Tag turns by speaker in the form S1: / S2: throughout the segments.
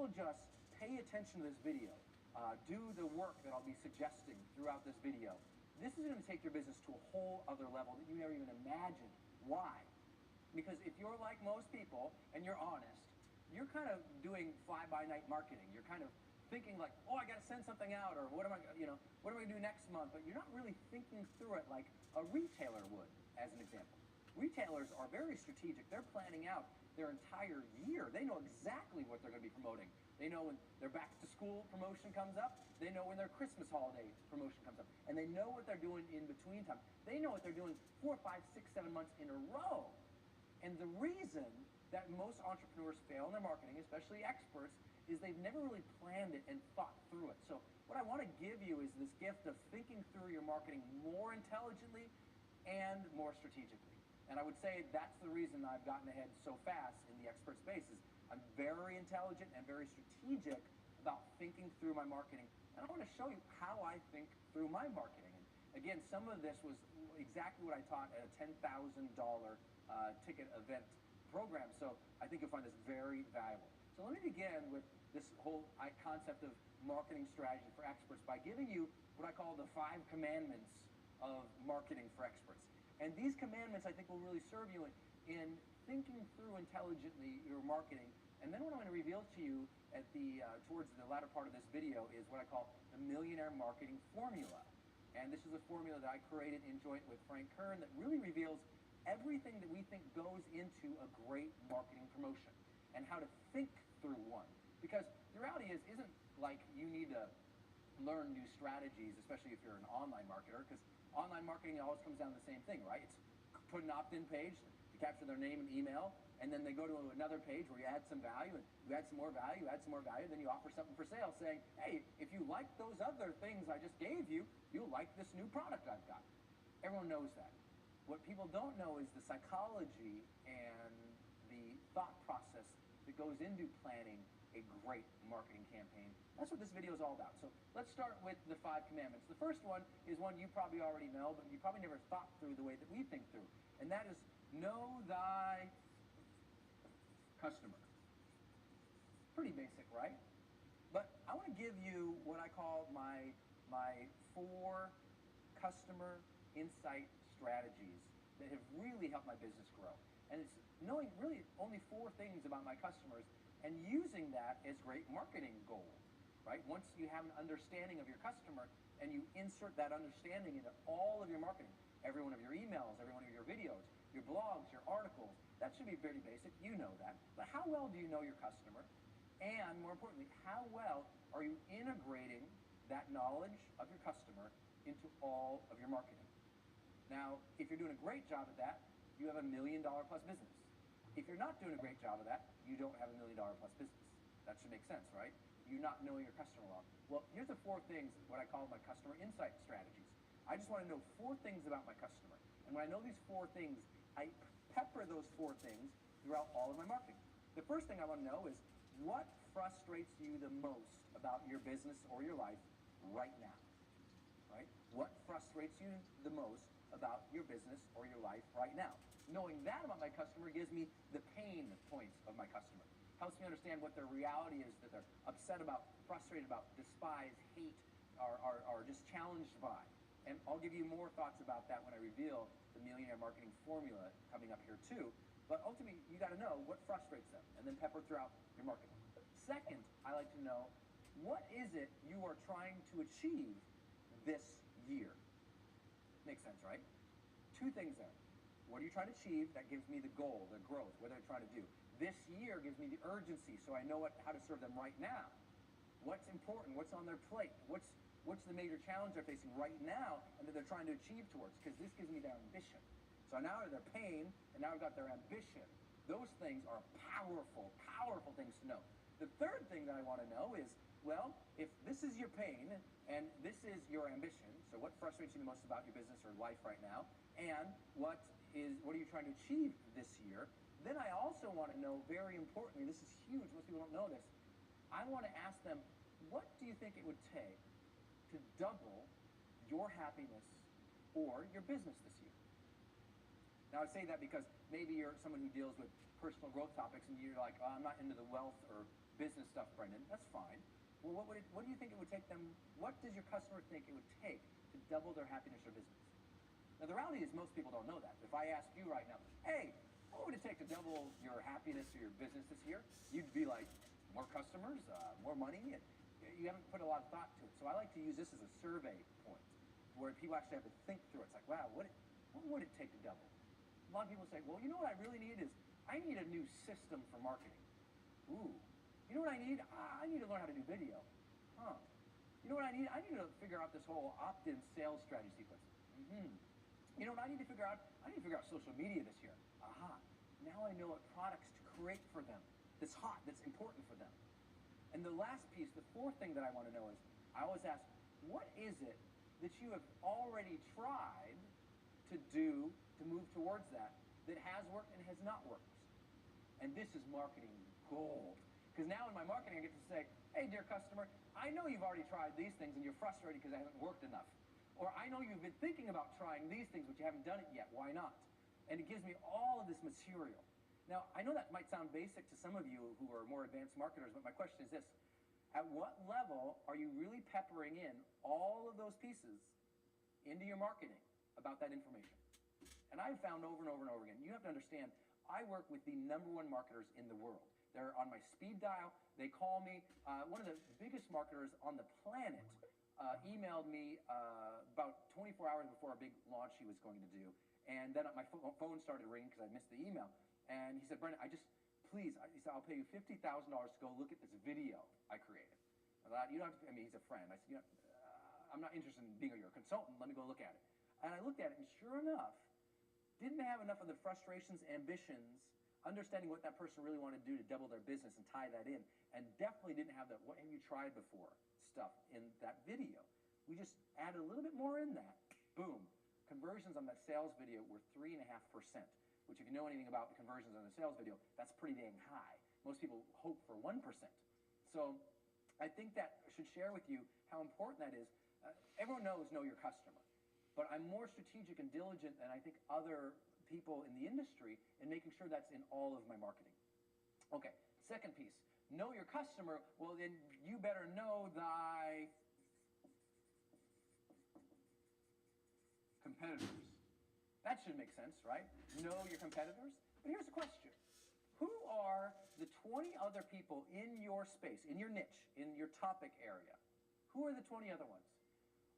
S1: will just pay attention to this video, do the work that I'll be suggesting throughout this video, this is going to take your business to a whole other level that you never even imagined. Why? Because if you're like most people and you're honest, you're kind of doing fly-by-night marketing. You're kind of thinking like, oh, I got to send something out, or what am I going to do next month? But you're not really thinking through it like a retailer would, as an example. Retailers are very strategic. They're planning out their entire year. They know exactly what they're going to be promoting. They know when their back-to-school promotion comes up. They know when their Christmas holiday promotion comes up. And they know what they're doing in between time. They know what they're doing 4, 5, 6, 7 months in a row. And the reason that most entrepreneurs fail in their marketing, especially experts, is they've never really planned it and thought through it. So what I want to give you is this gift of thinking through your marketing more intelligently and more strategically. And I would say that's the reason I've gotten ahead so fast in the expert space. Is I'm very intelligent and very strategic about thinking through my marketing. And I want to show you how I think through my marketing. And again, some of this was exactly what I taught at a $10,000 ticket event program. So I think you'll find this very valuable. So let me begin with this whole concept of marketing strategy for experts by giving you what I call the 5 commandments of marketing for experts. And these commandments, I think, will really serve you in thinking through intelligently your marketing. And then what I'm going to reveal to you at towards the latter part of this video is what I call the Millionaire Marketing Formula. And this is a formula that I created in joint with Frank Kern that really reveals everything that we think goes into a great marketing promotion and how to think through one. Because the reality isn't like you need to learn new strategies, especially if you're an online marketer, because online marketing always comes down to the same thing, right? It's put an opt-in page to capture their name and email, and then they go to another page where you add some value, and you add some more value, then you offer something for sale saying, hey, if you like those other things I just gave you, you'll like this new product I've got. Everyone knows that. What people don't know is the psychology and the thought process that goes into planning a great marketing campaign. That's what this video is all about. So let's start with the 5 commandments. The first one is one you probably already know, but you probably never thought through the way that we think through. And that is know thy customer. Pretty basic, right? But I want to give you what I call my 4 customer insight strategies that have really helped my business grow. And it's knowing really only 4 things about my customers and using that as great marketing gold, right? Once you have an understanding of your customer and you insert that understanding into all of your marketing, every one of your emails, every one of your videos, your blogs, your articles, that should be very basic, you know that. But how well do you know your customer? And more importantly, how well are you integrating that knowledge of your customer into all of your marketing? Now, if you're doing a great job at that, you have $1 million plus business. If you're not doing a great job of that, you don't have $1 million plus business. That should make sense, right? You're not knowing your customer well. Well, here's the 4 things, what I call my customer insight strategies. I just want to know 4 things about my customer. And when I know these 4 things, I pepper those 4 things throughout all of my marketing. The first thing I want to know is what frustrates you the most about your business or your life right now, right? What frustrates you the most about your business or your life right now? Knowing that about my customer gives me the pain points of my customer. Helps me understand what their reality is that they're upset about, frustrated about, despise, hate, are just challenged by. And I'll give you more thoughts about that when I reveal the Millionaire Marketing Formula coming up here too. But ultimately, you got to know what frustrates them and then pepper throughout your marketing. Second, I like to know what is it you are trying to achieve this year. Makes sense, right? 2 things there. What are you trying to achieve? That gives me the goal, the growth, what they're trying to do. This year gives me the urgency, so I know how to serve them right now. What's important? What's on their plate? What's the major challenge they're facing right now and that they're trying to achieve towards? Because this gives me their ambition. So now I have their pain, and now I've got their ambition. Those things are powerful, powerful things to know. The third thing that I want to know is, well, if this is your pain and this is your ambition, so what frustrates you the most about your business or life right now, and what are you trying to achieve this year, then I also want to know, very importantly, this is huge, most people don't know this, I want to ask them, what do you think it would take to double your happiness or your business this year? Now, I say that because maybe you're someone who deals with personal growth topics and you're like, oh, I'm not into the wealth or business stuff, Brendan. That's fine. Well, what do you think it would take them, what does your customer think it would take to double their happiness or business? Now, the reality is most people don't know that. If I ask you right now, hey, what would it take to double your happiness or your business this year? You'd be like, more customers, more money, and you haven't put a lot of thought to it. So I like to use this as a survey point where people actually have to think through it. It's like, wow, what would it take to double? A lot of people say, well, you know what I really need is, I need a new system for marketing. Ooh. You know what I need? I need to learn how to do video. Huh. You know what I need? I need to figure out this whole opt-in sales strategy sequence. You know what I need to figure out? I need to figure out social media this year. Aha. Now I know what products to create for them that's hot, that's important for them. And the last piece, the fourth thing that I want to know is, I always ask, what is it that you have already tried to do to move towards that has worked and has not worked? And this is marketing gold. Because now in my marketing, I get to say, hey, dear customer, I know you've already tried these things and you're frustrated because they haven't worked enough. Or I know you've been thinking about trying these things, but you haven't done it yet. Why not? And it gives me all of this material. Now, I know that might sound basic to some of you who are more advanced marketers, but my question is this. At what level are you really peppering in all of those pieces into your marketing about that information? And I've found over and over and over again, you have to understand, I work with the #1 marketers in the world. They're on my speed dial. They call me. One of the biggest marketers on the planet emailed me about 24 hours before a big launch he was going to do. And then my phone started ringing because I missed the email. And he said, Brendan, he said, I'll pay you $50,000 to go look at this video I created. I thought, you don't have to, I mean, he's a friend. I said, I'm not interested in being your consultant. Let me go look at it. And I looked at it, and sure enough, didn't have enough of the frustrations, ambitions, understanding what that person really wanted to do to double their business and tie that in, and definitely didn't have the what have you tried before stuff in that video. We just added a little bit more in that. Boom. Conversions on that sales video were 3.5%, which if you know anything about the conversions on the sales video, that's pretty dang high. Most people hope for 1%. So I think that should share with you how important that is. Everyone knows know your customer, but I'm more strategic and diligent than I think other people in the industry in making sure that's in all of my marketing. Okay, second piece, know your customer. Well, then you better know thy competitors. That should make sense, right? Know your competitors. But here's the question. Who are the 20 other people in your space, in your niche, in your topic area? Who are the 20 other ones?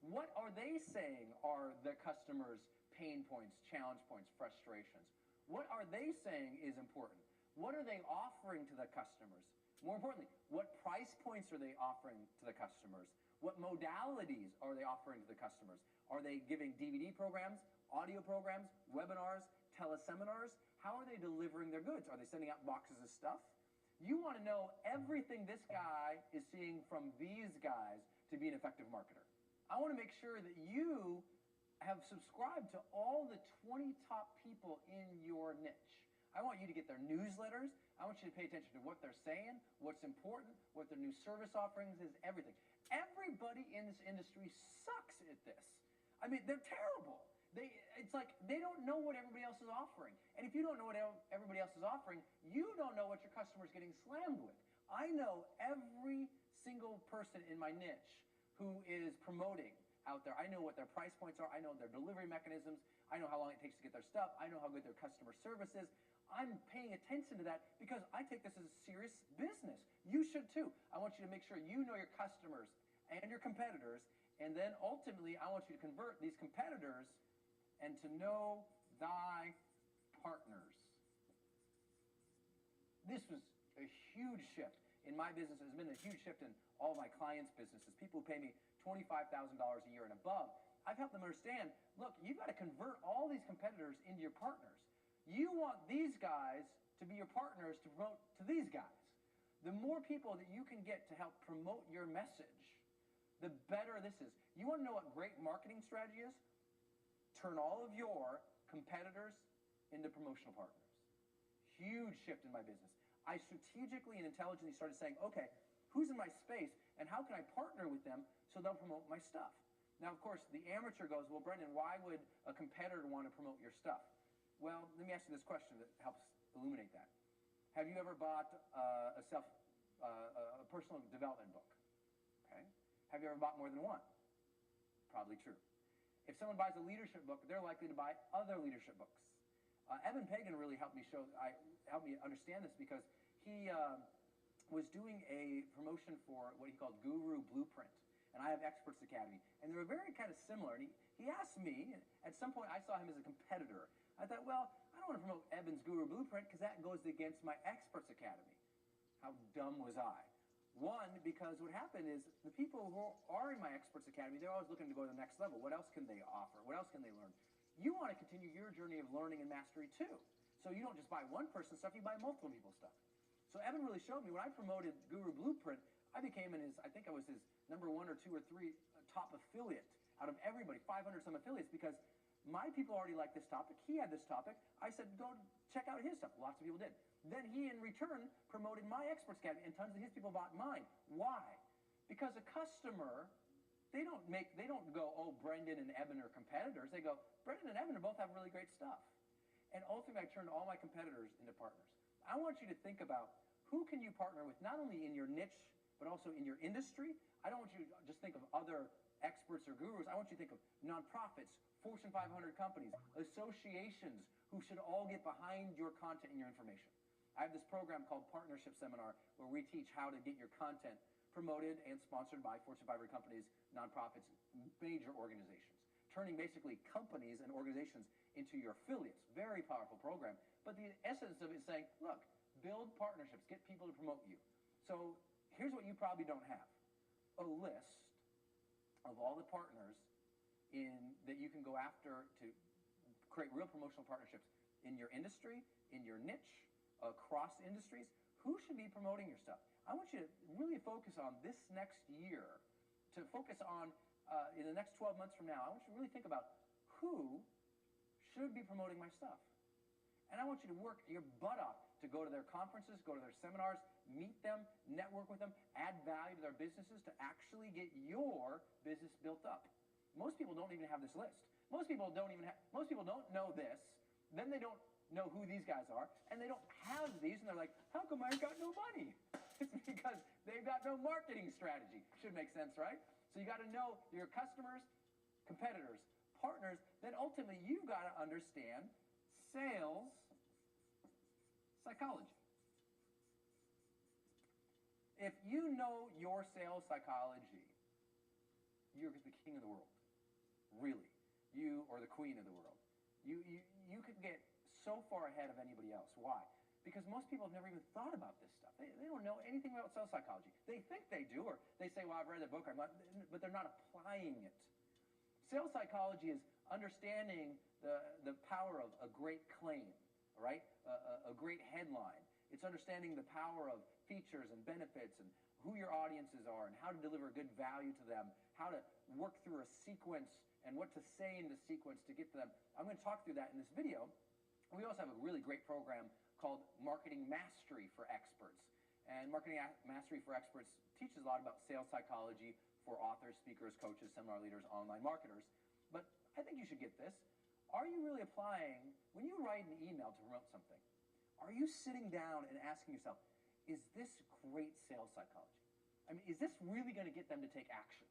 S1: What are they saying are the customers' pain points, challenge points, frustrations? What are they saying is important? What are they offering to the customers? More importantly, what price points are they offering to the customers? What modalities are they offering to the customers? Are they giving DVD programs, audio programs, webinars, teleseminars? How are they delivering their goods? Are they sending out boxes of stuff? You want to know everything this guy is seeing from these guys to be an effective marketer. I want to make sure that you have subscribed to all the 20 top people in your niche. I want you to get their newsletters. I want you to pay attention to what they're saying, what's important, what their new service offerings is, everything. Everybody in this industry sucks at this. I mean, they're terrible. It's like they don't know what everybody else is offering. And if you don't know what everybody else is offering, you don't know what your customer's getting slammed with. I know every single person in my niche who is promoting out there. I know what their price points are. I know their delivery mechanisms. I know how long it takes to get their stuff. I know how good their customer service is. I'm paying attention to that because I take this as a serious business. You should too. I want you to make sure you know your customers and your competitors, and then ultimately I want you to convert these competitors and to know thy partners. This was a huge shift in my business. It's been a huge shift in all my clients' businesses. People who pay me $25,000 a year and above. I've helped them understand, look, you've got to convert all these competitors into your partners. You want these guys to be your partners to promote to these guys. The more people that you can get to help promote your message, the better this is. You want to know what great marketing strategy is? Turn all of your competitors into promotional partners. Huge shift in my business. I strategically and intelligently started saying, okay, who's in my space and how can I partner with them so they'll promote my stuff? Now, of course, the amateur goes, well, Brendan, why would a competitor want to promote your stuff? Well, let me ask you this question that helps illuminate that. Have you ever bought a personal development book? Okay. Have you ever bought more than one? Probably true. If someone buys a leadership book, they're likely to buy other leadership books. Evan Pagan really helped me understand this because he was doing a promotion for what he called Guru Blueprint, and I have Experts Academy, and they were very kind of similar. And he asked me, at some point I saw him as a competitor. I thought, well, I don't want to promote Evan's Guru Blueprint because that goes against my Experts Academy. How dumb was I? One, because what happened is the people who are in my Experts Academy, they're always looking to go to the next level. What else can they offer? What else can they learn? You want to continue your journey of learning and mastery too. So you don't just buy one person's stuff, you buy multiple people's stuff. So Evan really showed me when I promoted Guru Blueprint, I became I think I was his number 1 or 2 or 3 top affiliate out of everybody, 500 some affiliates, because my people already liked this topic. He had this topic. I said, go check out his stuff. Lots of people did. Then he, in return, promoted my Experts Academy, and tons of his people bought mine. Why? Because a customer, they don't go, oh, Brendan and Evan are competitors. They go, Brendan and Evan both have really great stuff. And ultimately, I turned all my competitors into partners. I want you to think about who can you partner with, not only in your niche, but also in your industry. I don't want you to just think of other experts or gurus. I want you to think of nonprofits, Fortune 500 companies, associations who should all get behind your content and your information. I have this program called Partnership Seminar where we teach how to get your content promoted and sponsored by Fortune 500 companies, nonprofits, major organizations, turning basically companies and organizations into your affiliates. Very powerful program. But the essence of it is saying, look, build partnerships, get people to promote you. So here's what you probably don't have. A list of all the partners that you can go after to create real promotional partnerships in your industry, in your niche, across industries. Who should be promoting your stuff? I want you to really focus on this next year, to focus on in the next 12 months from now. I want you to really think about who should be promoting my stuff. And I want you to work your butt off to go to their conferences, go to their seminars, meet them, network with them, add value to their businesses to actually get your business built up. Most people don't even have this list. Most people don't know this. Then they don't know who these guys are, and they don't have these, and they're like, how come I got no money? It's because they've got no marketing strategy. Should make sense, right? So you got to know your customers, competitors, partners. Then ultimately, you've got to understand sales psychology. If you know your sales psychology, you're the king of the world. Really. You or the queen of the world. You could get so far ahead of anybody else. Why? Because most people have never even thought about this stuff. They don't know anything about sales psychology. They think they do, or they say, well, I've read the book, but they're not applying it. Sales psychology is understanding the power of a great claim, right? A great headline. It's understanding the power of features and benefits and who your audiences are and how to deliver good value to them, how to work through a sequence and what to say in the sequence to get to them. I'm going to talk through that in this video. We also have a really great program called Marketing Mastery for Experts. And Marketing Mastery for Experts teaches a lot about sales psychology for authors, speakers, coaches, seminar leaders, online marketers. But I think you should get this. Are you really applying, when you write an email to promote something, are you sitting down and asking yourself, is this great sales psychology? I mean, is this really going to get them to take action?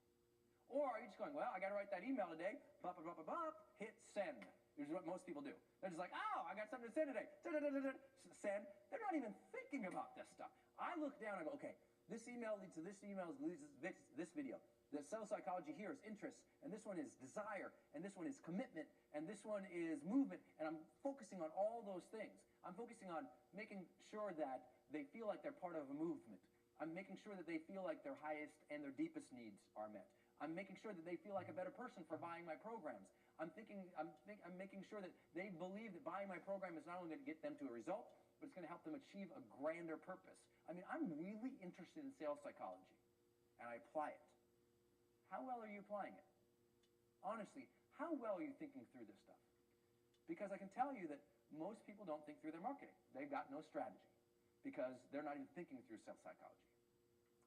S1: Or are you just going, well, I got to write that email today, bop, bop, bop, bop, hit send. Which is what most people do. They're just like, oh, I got something to send today. Send. They're not even thinking about this stuff. I look down and I go, okay, this email leads to this email, leads to this video. The sales psychology here is interest, and this one is desire, and this one is commitment, and this one is movement, and I'm focusing on all those things. I'm focusing on making sure that they feel like they're part of a movement. I'm making sure that they feel like their highest and their deepest needs are met. I'm making sure that they feel like a better person for buying my programs. I'm making sure that they believe that buying my program is not only going to get them to a result, but it's going to help them achieve a grander purpose. I mean, I'm really interested in sales psychology, and I apply it. How well are you applying it? Honestly, how well are you thinking through this stuff? Because I can tell you that most people don't think through their marketing. They've got no strategy because they're not even thinking through sales psychology.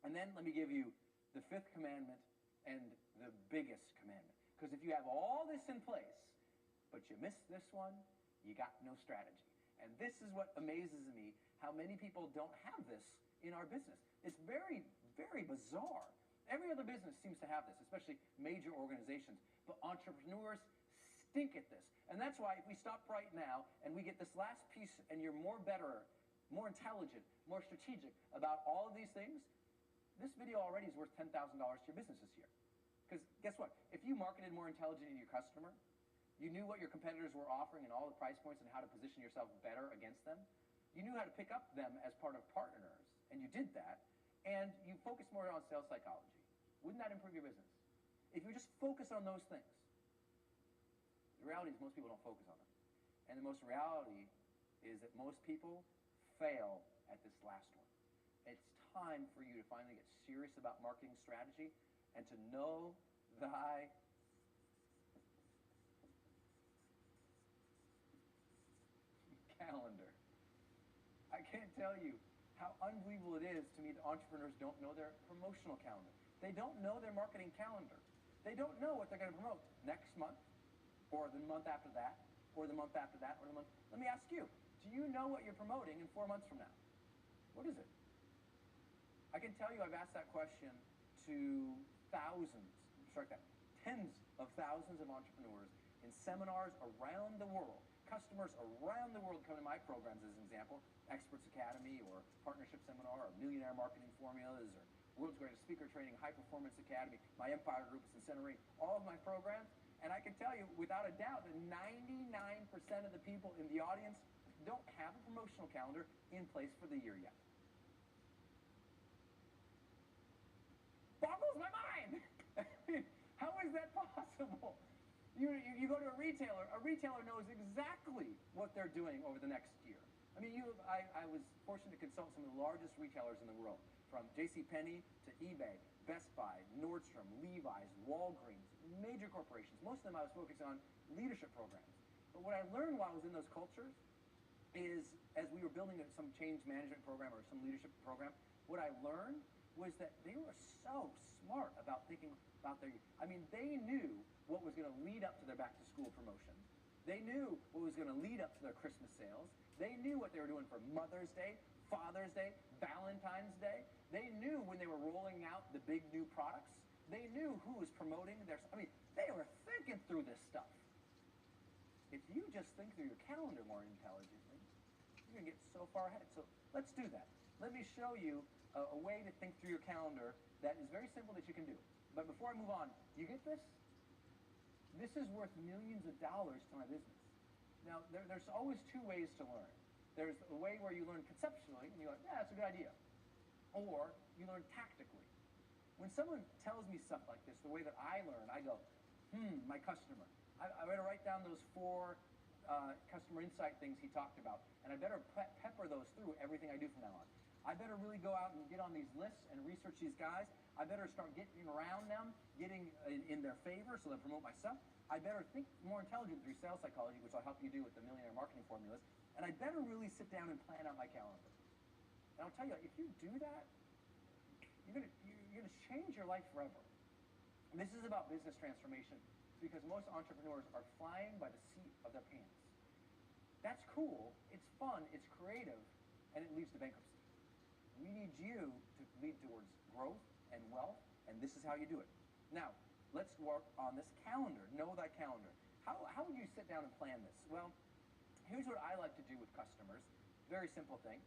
S1: And then let me give you the 5th commandment and the biggest commandment. Because if you have all this in place, but you miss this one, you got no strategy. And this is what amazes me, how many people don't have this in our business. It's very bizarre. Every other business seems to have this, especially major organizations. But entrepreneurs stink at this. And that's why if we stop right now and we get this last piece and you're more better, more intelligent, more strategic about all of these things, this video already is worth $10,000 to your business this year. Because guess what? If you marketed more intelligently to your customer, you knew what your competitors were offering and all the price points and how to position yourself better against them, you knew how to pick up them as part of partners, and you did that, and you focused more on sales psychology. Wouldn't that improve your business? If you just focus on those things. The reality is most people don't focus on them. And the most reality is that most people fail at this last one. It's time for you to finally get serious about marketing strategy and to know thy calendar. I can't tell you how unbelievable it is to me that entrepreneurs don't know their promotional calendar. They don't know their marketing calendar. They don't know what they're going to promote next month, or the month after that, or the month after that, or the month. Let me ask you, do you know what you're promoting in 4 months from now? What is it? I can tell you I've asked that question to tens of thousands of entrepreneurs in seminars around the world. Customers around the world come to my programs as an example, Experts Academy or Partnership Seminar or Millionaire Marketing Formulas or World's Greatest Speaker Training, High Performance Academy, my Empire Group is in Center Ring, all of my programs. And I can tell you without a doubt that 99% of the people in the audience don't have a promotional calendar in place for the year yet. Boggles my mind! How is that possible? You go to a retailer knows exactly what they're doing over the next year. I mean, I was fortunate to consult some of the largest retailers in the world, from JCPenney to eBay, Best Buy, Nordstrom, Levi's, Walgreens, major corporations. Most of them I was focused on leadership programs. But what I learned while I was in those cultures is, as we were building some change management program or some leadership program, what I learned was that they were so smart about thinking about their, I mean, they knew what was going to lead up to their back-to-school promotion. They knew what was going to lead up to their Christmas sales. They knew what they were doing for Mother's Day, Father's Day, Valentine's Day. They knew when they were rolling out the big new products. They knew who was promoting their, I mean, they were thinking through this stuff. If you just think through your calendar more intelligently, you're going to get so far ahead. So let's do that. Let me show you a way to think through your calendar that is very simple that you can do. But before I move on, you get this? This is worth millions of dollars to my business. Now, there's always two ways to learn. There's the way where you learn conceptually, and you're like, yeah, that's a good idea. Or you learn tactically. When someone tells me stuff like this, the way that I learn, I go, my customer. I better write down those 4 customer insight things he talked about, and I better pepper those through everything I do from now on. I better really go out and get on these lists and research these guys. I better start getting around them, getting in their favor so they promote my stuff. I better think more intelligent through sales psychology, which I'll help you do with the Millionaire Marketing Formulas. And I better really sit down and plan out my calendar. And I'll tell you, if you do that, you're gonna change your life forever. And this is about business transformation because most entrepreneurs are flying by the seat of their pants. That's cool, it's fun, it's creative, and it leads to bankruptcy. We need you to lead towards growth and wealth, and this is how you do it. Now, let's work on this calendar. Know thy calendar. How would you sit down and plan this? Well, here's what I like to do with customers. Very simple thing.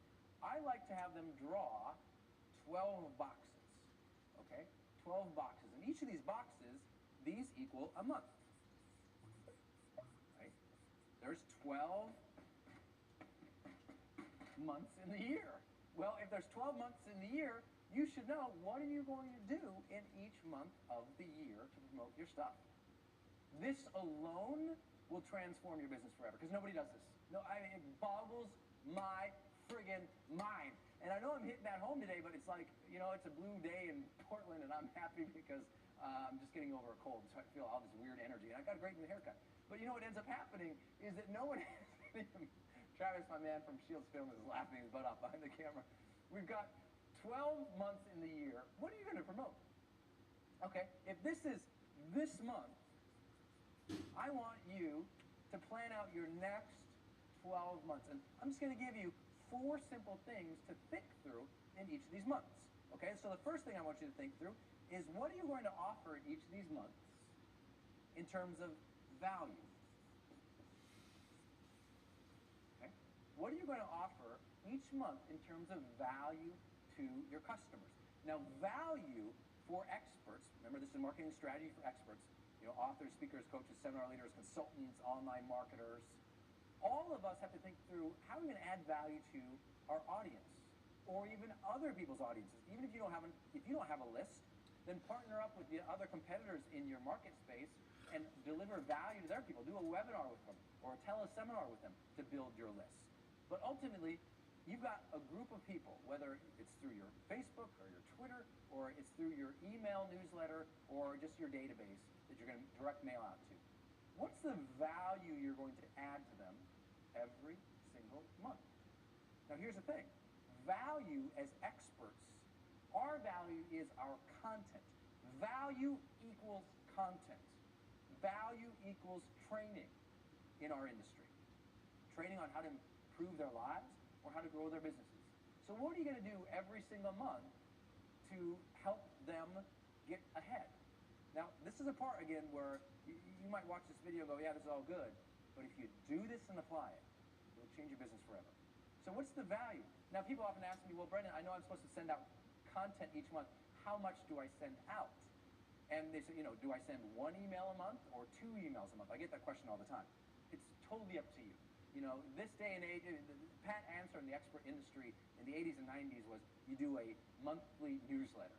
S1: I like to have them draw 12 boxes, okay? 12 boxes. And each of these boxes, these equal a month, right? There's 12 months in the year. Well, if there's 12 months in the year, you should know what are you going to do in each month of the year to promote your stuff. This alone will transform your business forever because nobody does this. No, I mean, it boggles my friggin' mind. And I know I'm hitting that home today, but it's like, you know, it's a blue day in Portland and I'm happy because I'm just getting over a cold, so I feel all this weird energy. And I got a great new haircut. But you know what ends up happening is that no one Travis, my man from Shields Film, is laughing his butt off behind the camera. We've got 12 months in the year. What are you going to promote? Okay, if this is this month, I want you to plan out your next 12 months. And I'm just going to give you 4 simple things to think through in each of these months. Okay, so the first thing I want you to think through is what are you going to offer in each of these months in terms of value? Okay? What are you going to offer each month in terms of value to your customers? Now, value for experts, remember this is a marketing strategy for experts, authors, speakers, coaches, seminar leaders, consultants, online marketers. All of us have to think through how are we going to add value to our audience or even other people's audiences. Even if you don't have a list, then partner up with the other competitors in your market space and deliver value to their people. Do a webinar with them or tell a seminar with them to build your list. But ultimately, you've got a group of people, whether it's through your Facebook or your Twitter or it's through your email newsletter or just your database that you're going to direct mail out to. What's the value you're going to add to them every single month? Now here's the thing. Value as experts, our value is our content. Value equals content. Value equals training in our industry. Training on how to improve their lives or how to grow their businesses. So what are you going to do every single month to help them get ahead? Now, this is a part, again, where you might watch this video and go, yeah, this is all good. But if you do this and apply it, it'll change your business forever. So what's the value? Now, people often ask me, well, Brendan, I know I'm supposed to send out content each month. How much do I send out? And they say, do I send 1 email a month or 2 emails a month? I get that question all the time. It's totally up to you. This day and age, the pat answer in the expert industry in the 80s and 90s was you do a monthly newsletter.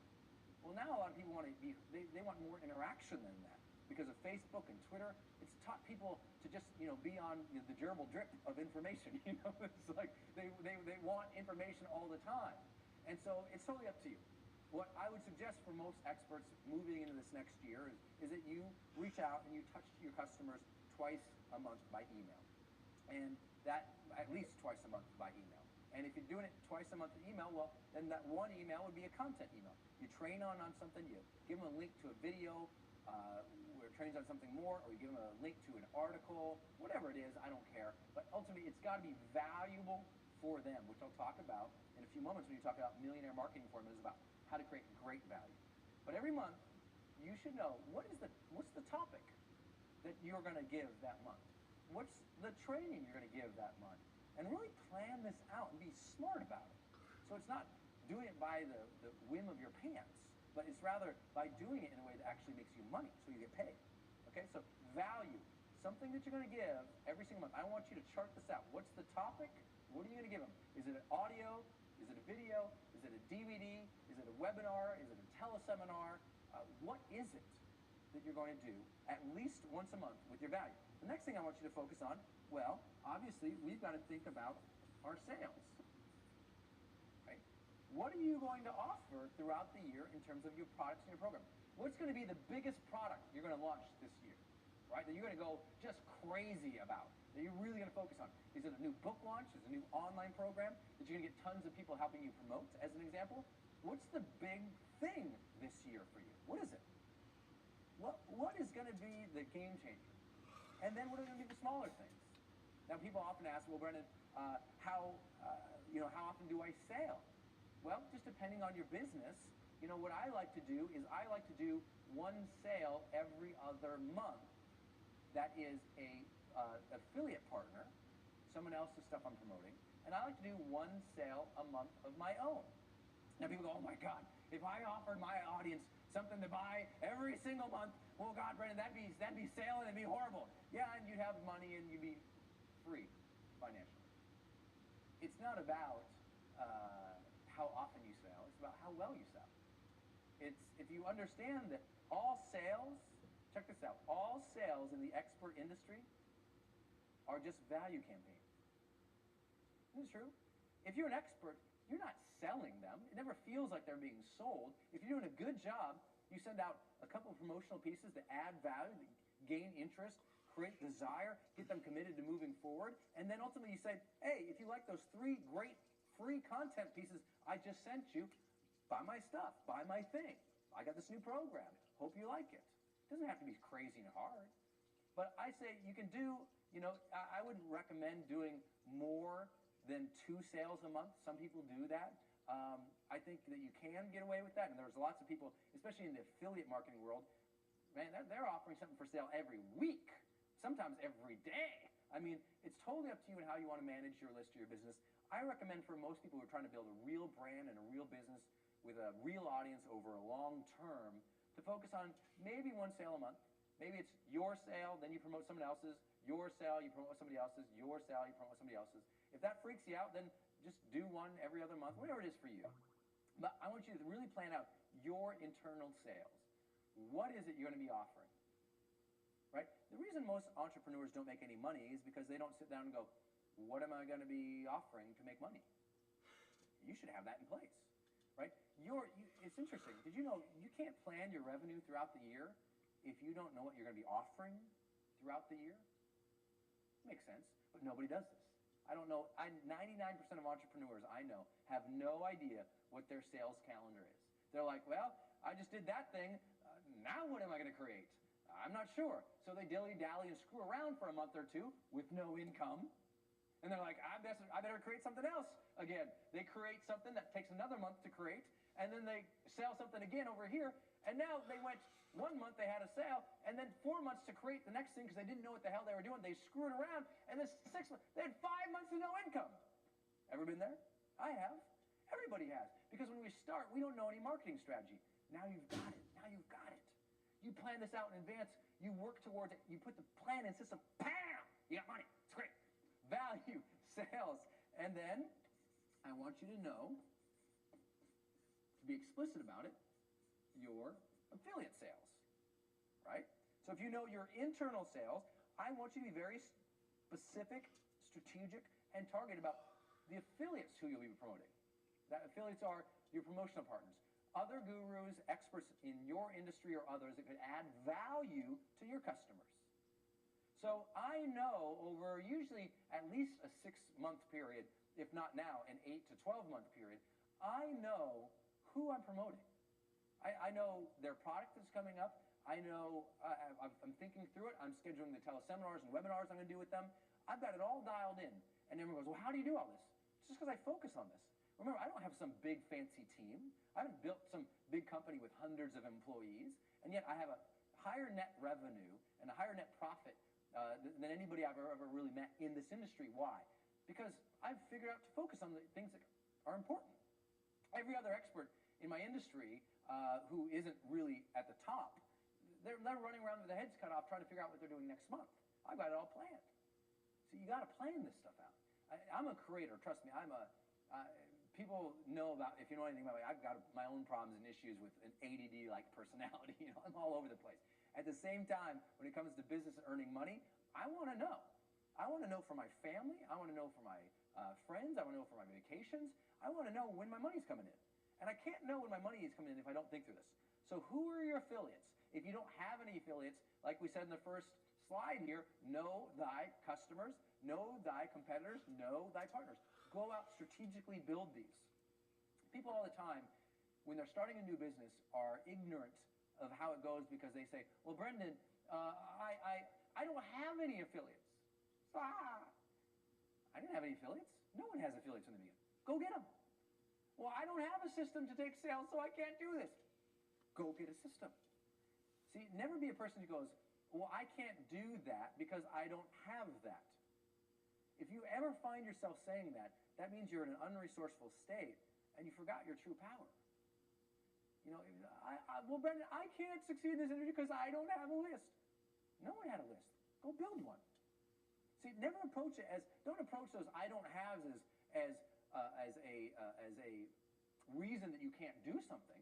S1: Well, now a lot of people want to they want more interaction than that because of Facebook and Twitter. It's taught people to just, be on the gerbil drip of information. It's like they want information all the time. And so it's totally up to you. What I would suggest for most experts moving into this next year is that you reach out and you touch your customers twice a month by email. And that at least twice a month by email. And if you're doing it twice a month in email, well, then that 1 email would be a content email. You train on something, you give them a link to a video where it trains on something more, or you give them a link to an article, whatever it is, I don't care. But ultimately, it's got to be valuable for them, which I'll talk about in a few moments when you talk about millionaire marketing formulas about how to create great value. But every month, you should know what's the topic that you're going to give that month. What's the training you're going to give that month? And really plan this out and be smart about it. So it's not doing it by the whim of your pants, but it's rather by doing it in a way that actually makes you money so you get paid. Okay, so value, something that you're going to give every single month. I want you to chart this out. What's the topic? What are you going to give them? Is it an audio? Is it a video? Is it a DVD? Is it a webinar? Is it a teleseminar? What is it that you're going to do at least once a month with your value? The next thing I want you to focus on, well, obviously, we've got to think about our sales. Right? What are you going to offer throughout the year in terms of your products and your program? What's going to be the biggest product you're going to launch this year? Right? That you're going to go just crazy about, that you're really going to focus on? Is it a new book launch? Is it a new online program that you're going to get tons of people helping you promote, as an example? What's the big thing this year for you? What is it? What is going to be the game changer? And then what are going to be the smaller things? Now, people often ask, well, Brendan, how often do I sell? Well, just depending on your business, what I like to do is I like to do 1 sale every other month. That is a affiliate partner, someone else's stuff I'm promoting, and I like to do 1 sale a month of my own. Now, people go, oh my God, if I offered my audience something to buy every single month, well, God, Brendan, that'd be sailing, it'd be horrible. Yeah, and you'd have money and you'd be free financially. It's not about how often you sell, it's about how well you sell. It's if you understand that all sales, check this out, all sales in the expert industry are just value campaigns. Isn't it true? If you're an expert, you're not selling them. It never feels like they're being sold. If you're doing a good job, you send out a couple of promotional pieces that add value, that gain interest, create desire, get them committed to moving forward, and then ultimately you say, hey, if you like those 3 great free content pieces I just sent you, buy my stuff, buy my thing. I got this new program. Hope you like it. It doesn't have to be crazy and hard. But I say you can do, I wouldn't recommend doing more than 2 sales a month. Some people do that. I think that you can get away with that, and there's lots of people, especially in the affiliate marketing world, man, they're offering something for sale every week, sometimes every day. I mean, it's totally up to you and how you want to manage your list or your business. I recommend for most people who are trying to build a real brand and a real business with a real audience over a long term to focus on maybe one sale a month. Maybe it's your sale, then you promote someone else's, your sale, you promote somebody else's, your sale, you promote somebody else's. If that freaks you out, then just do one every other month, whatever it is for you. But I want you to really plan out your internal sales. What is it you're going to be offering? Right? The reason most entrepreneurs don't make any money is because they don't sit down and go, what am I going to be offering to make money? You should have that in place, right? It's interesting. Did you know you can't plan your revenue throughout the year if you don't know what you're going to be offering throughout the year? Makes sense, but nobody does this. I don't know. 99% of entrepreneurs I know have no idea what their sales calendar is. They're like, well, I just did that thing. Now what am I going to create? I'm not sure. So they dilly-dally and screw around for a month or two with no income. And they're like, I better create something else again. They create something that takes another month to create, and then they sell something again over here. And now they went 1 month, they had a sale, and then 4 months to create the next thing because they didn't know what the hell they were doing. They screwed around, and then 6 months, they had 5 months of no income. Ever been there? I have. Everybody has. Because when we start, we don't know any marketing strategy. Now you've got it. Now you've got it. You plan this out in advance. You work towards it. You put the plan in system. Bam! You got money. It's great. Value, sales. And then I want you to know, to be explicit about it, your affiliate sales, right? So if you know your internal sales, I want you to be very specific, strategic, and targeted about the affiliates who you'll be promoting. That affiliates are your promotional partners, other gurus, experts in your industry or others that could add value to your customers. So I know over usually at least a 6-month period, if not now, an 8 to 12-month period, I know who I'm promoting. I know their product that's coming up. I know, I'm thinking through it. I'm scheduling the teleseminars and webinars I'm going to do with them. I've got it all dialed in. And everyone goes, well, how do you do all this? It's just because I focus on this. Remember, I don't have some big fancy team. I haven't built some big company with hundreds of employees. And yet I have a higher net revenue and a higher net profit than anybody I've ever really met in this industry. Why? Because I've figured out to focus on the things that are important. Every other expert in my industry who isn't really at the top, they're running around with their heads cut off trying to figure out what they're doing next month. I've got it all planned. So you got to plan this stuff out. I'm a creator. Trust me. People know about, if you know anything about me, I've got my own problems and issues with an ADD-like personality. You know, I'm all over the place. At the same time, when it comes to business and earning money, I want to know. I want to know for my family. I want to know for my friends. I want to know for my vacations. I want to know when my money's coming in. And I can't know when my money is coming in if I don't think through this. So who are your affiliates? If you don't have any affiliates, like we said in the first slide here, know thy customers, know thy competitors, know thy partners. Go out, strategically build these. People all the time, when they're starting a new business, are ignorant of how it goes because they say, well, Brendan, I don't have any affiliates. I didn't have any affiliates. No one has affiliates in the beginning. Go get them. Well, I don't have a system to take sales, so I can't do this. Go get a system. See, never be a person who goes, well, I can't do that because I don't have that. If you ever find yourself saying that, that means you're in an unresourceful state and you forgot your true power. You know, well, Brendan, I can't succeed in this industry because I don't have a list. No one had a list. Go build one. See, never approach it as, don't approach those I don't haves as a reason that you can't do something.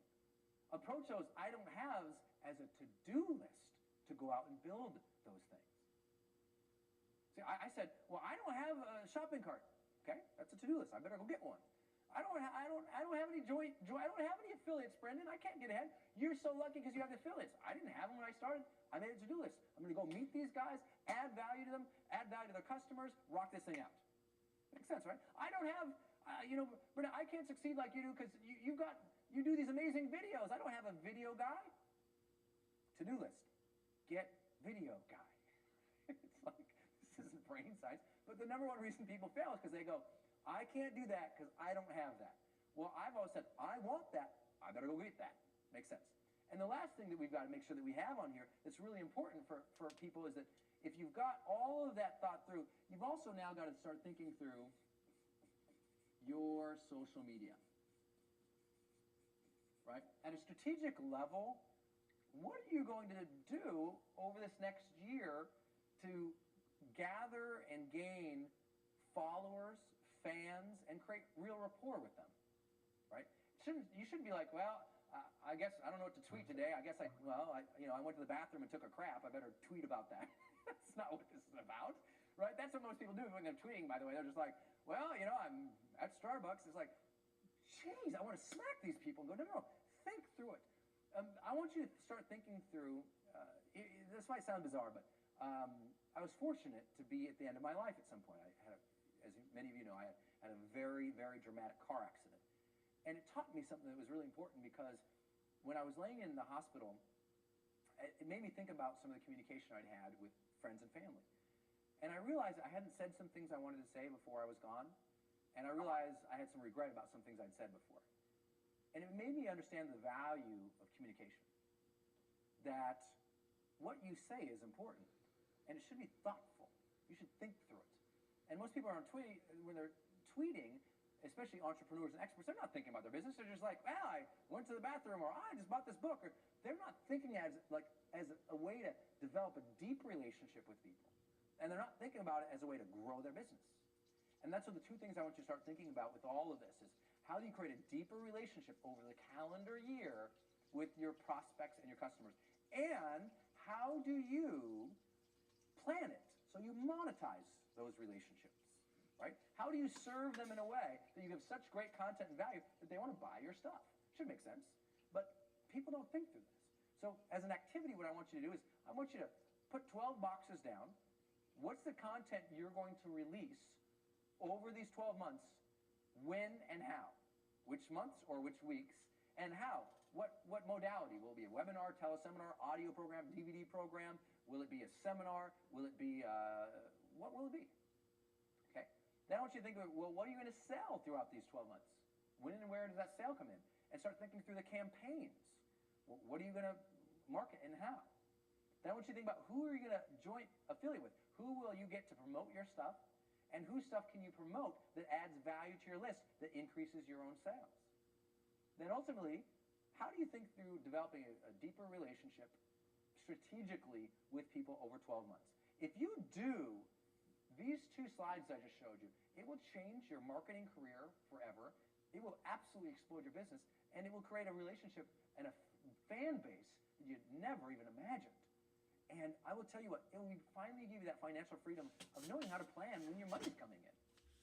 S1: Approach those I don't haves as a to-do list to go out and build those things. See, I said, well, I don't have a shopping cart. Okay, that's a to-do list. I better go get one. I don't have any I don't have any affiliates, Brendan. I can't get ahead. You're so lucky because you have the affiliates. I didn't have them when I started. I made a to-do list. I'm going to go meet these guys, add value to them, add value to their customers, rock this thing out. Makes sense, right? I don't have, Brendan, I can't succeed like you do because you do these amazing videos. I don't have a video guy. To-do list. Get video guy. It's like, this isn't brain science. But the number one reason people fail is because they go, I can't do that because I don't have that. Well, I've always said, I want that. I better go get that. Makes sense. And the last thing that we've got to make sure that we have on here that's really important for people is that if you've got all of that thought through, you've also now got to start thinking through your social media. Right? At a strategic level, what are you going to do over this next year to gather and gain followers, fans, and create real rapport with them? Right? You shouldn't be like, well, I guess I don't know what to tweet today. I guess I went to the bathroom and took a crap. I better tweet about that. That's not what this is about, right? That's what most people do when they're tweeting, by the way. They're just like, well, I'm at Starbucks. It's like, geez, I want to smack these people and go, no, think through it. I want you to start thinking through, this might sound bizarre, but I was fortunate to be at the end of my life at some point. I had, as many of you know, I had a very, very dramatic car accident. And it taught me something that was really important because when I was laying in the hospital, it made me think about some of the communication I'd had with friends and family. And I realized I hadn't said some things I wanted to say before I was gone. And I realized I had some regret about some things I'd said before. And it made me understand the value of communication. That what you say is important. And it should be thoughtful. You should think through it. And most people are when they're tweeting, especially entrepreneurs and experts, they're not thinking about their business. They're just like, well, I went to the bathroom, or I just bought this book. Or they're not thinking as a way to develop a deep relationship with people. And they're not thinking about it as a way to grow their business. And that's what the two things I want you to start thinking about with all of this is how do you create a deeper relationship over the calendar year with your prospects and your customers? And how do you plan it so you monetize those relationships? Right? How do you serve them in a way that you give such great content and value that they want to buy your stuff? Should make sense. But people don't think through this. So as an activity, what I want you to do is I want you to put 12 boxes down. What's the content you're going to release over these 12 months? When and how? Which months or which weeks? And how? What modality? Will it be a webinar, teleseminar, audio program, DVD program? Will it be a seminar? Will it be, what will it be? Then I want you to think of, well, what are you going to sell throughout these 12 months? When and where does that sale come in? And start thinking through the campaigns. What are you going to market and how? Then I want you to think about who are you going to joint affiliate with? Who will you get to promote your stuff? And whose stuff can you promote that adds value to your list that increases your own sales? Then ultimately, how do you think through developing a deeper relationship strategically with people over 12 months? If you do these two slides I just showed you, it will change your marketing career forever. It will absolutely explode your business, and it will create a relationship and a fan base that you'd never even imagined. And I will tell you what, it will finally give you that financial freedom of knowing how to plan when your money's coming in.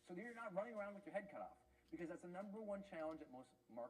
S1: So that you're not running around with your head cut off, because that's the #1 challenge that most marketers